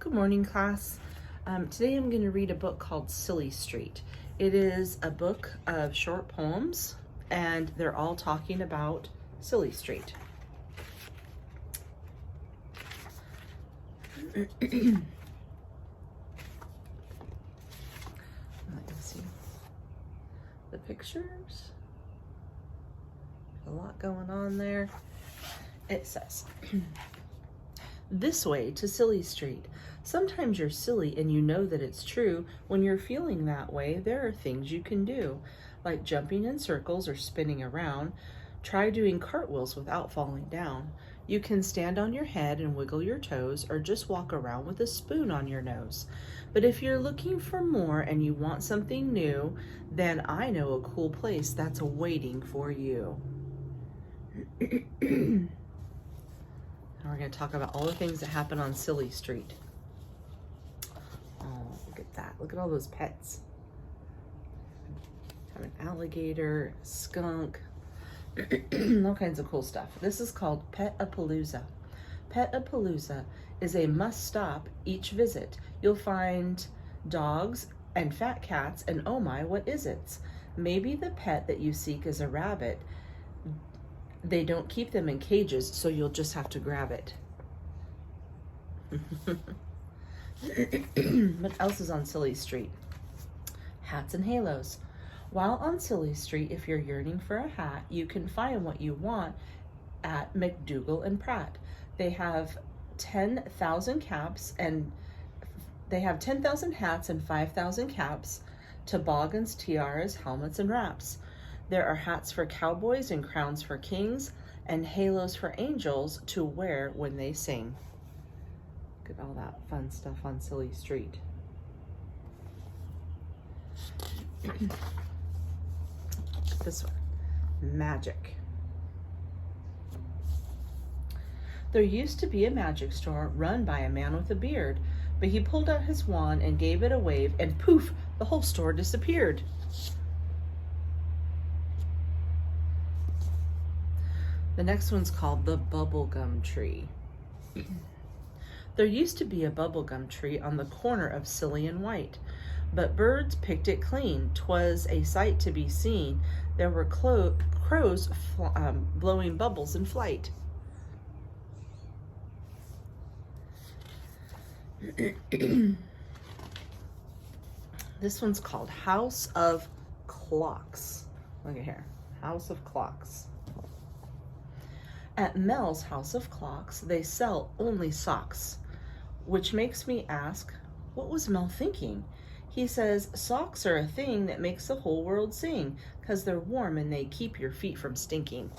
Good morning, class. Today I'm going to read a book called Silly Street. It is a book of short poems, and they're all talking about Silly Street. Let me see the pictures. A lot going on there. It says, "This way to Silly Street. Sometimes you're silly and you know that it's true. When you're feeling that way, there are things you can do, like jumping in circles or spinning around. Try doing cartwheels without falling down. You can stand on your head and wiggle your toes, or just walk around with a spoon on your nose. But if you're looking for more and you want something new, then I know a cool place that's waiting for you." And we're going to talk about all the things that happen on Silly Street. Oh, look at that. Look at all those pets. Have an alligator, skunk, all kinds of cool stuff. This is called Pet-A-Palooza. Pet-A-Palooza is a must-stop each visit. You'll find dogs and fat cats, and oh my, what is it? Maybe the pet that you seek is a rabbit. They don't keep them in cages, so you'll just have to grab it. What else is on Silly Street? Hats and halos. While on Silly Street, if you're yearning for a hat, you can find what you want at McDougal and Pratt. They have 10,000 caps and they have 10,000 hats and 5,000 caps, toboggans, tiaras, helmets, and wraps. There are hats for cowboys and crowns for kings and halos for angels to wear when they sing. Look at all that fun stuff on Silly Street. This one, magic. There used to be a magic store run by a man with a beard, but he pulled out his wand and gave it a wave, and poof, the whole store disappeared. The next one's called the bubblegum tree. There used to be a bubblegum tree on the corner of Silly and White, but birds picked it clean. 'Twas a sight to be seen. There were crows blowing bubbles in flight. This one's called House of Clocks. Look at here, House of Clocks. At Mel's House of Clocks, they sell only socks, which makes me ask, what was Mel thinking? He says socks are a thing that makes the whole world sing, 'cause they're warm and they keep your feet from stinking.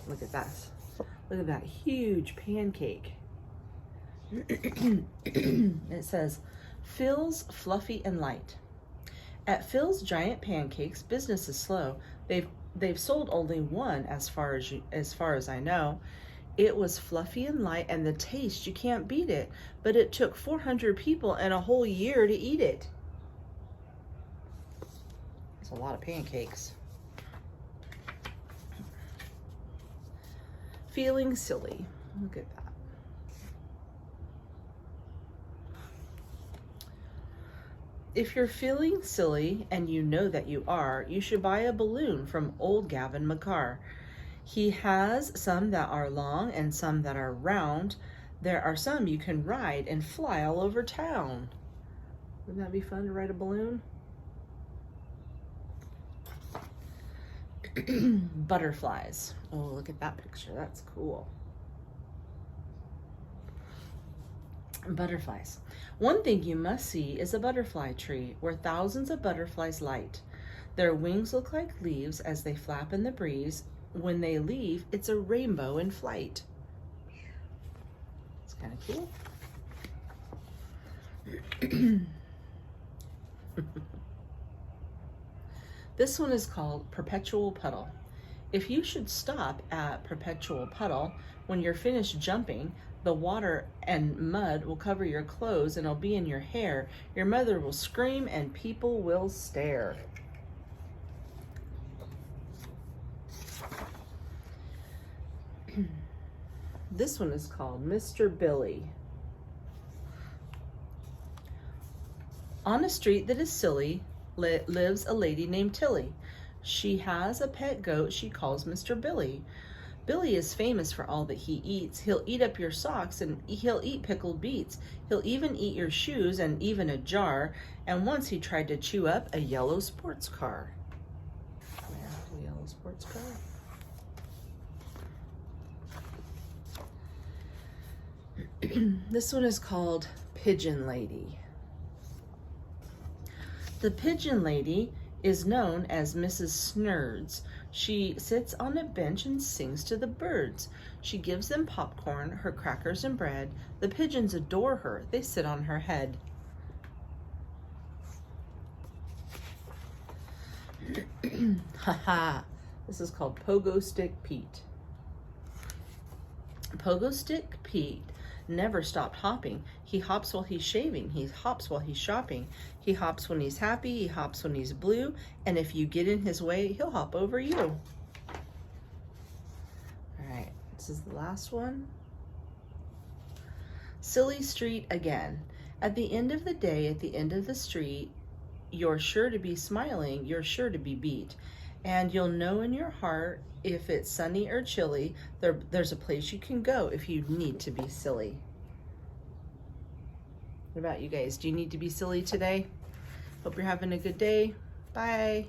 Look at that. Look at that huge pancake. It says, Phil's Fluffy and Light. At Phil's Giant Pancakes, business is slow. They've sold only one as far as I know. It was fluffy and light, and the taste, you can't beat it. But it took 400 people and a whole year to eat it. That's a lot of pancakes. Feeling silly. Look at that. If you're feeling silly and you know that you are, you should buy a balloon from old Gavin McCarr. He has some that are long and some that are round. There are some you can ride and fly all over town. Wouldn't that be fun to ride a balloon? Butterflies. Oh, look at that picture. That's cool. Butterflies. One thing you must see is a butterfly tree where thousands of butterflies light. Their wings look like leaves as they flap in the breeze. When they leave, it's a rainbow in flight. It's kind of cool. This one is called Perpetual Puddle. If you should stop at Perpetual Puddle, when you're finished jumping, the water and mud will cover your clothes and it'll be in your hair. Your mother will scream and people will stare. This one is called Mr. Billy. On a street that is silly lives a lady named Tilly. She has a pet goat she calls Mr. Billy. Billy is famous for all that he eats. He'll eat up your socks and he'll eat pickled beets. He'll even eat your shoes and even a jar. And once he tried to chew up a yellow sports car. Yeah, a yellow sports car. This one is called Pigeon Lady. The Pigeon Lady is known as Mrs. Snurds. She sits on a bench and sings to the birds. She gives them popcorn, her crackers and bread. The pigeons adore her. They sit on her head. Haha. This is called Pogo Stick Pete. Pogo Stick Pete never stopped hopping. He hops while he's shaving. He hops while he's shopping. He hops when he's happy. He hops when he's blue. And if you get in his way, he'll hop over you. All right, this is the last one. Silly Street again. At the end of the day, at the end of the street, you're sure to be smiling. You're sure to be beat. And you'll know in your heart if it's sunny or chilly, there's a place you can go if you need to be silly. What about you guys? Do you need to be silly today? Hope you're having a good day. Bye.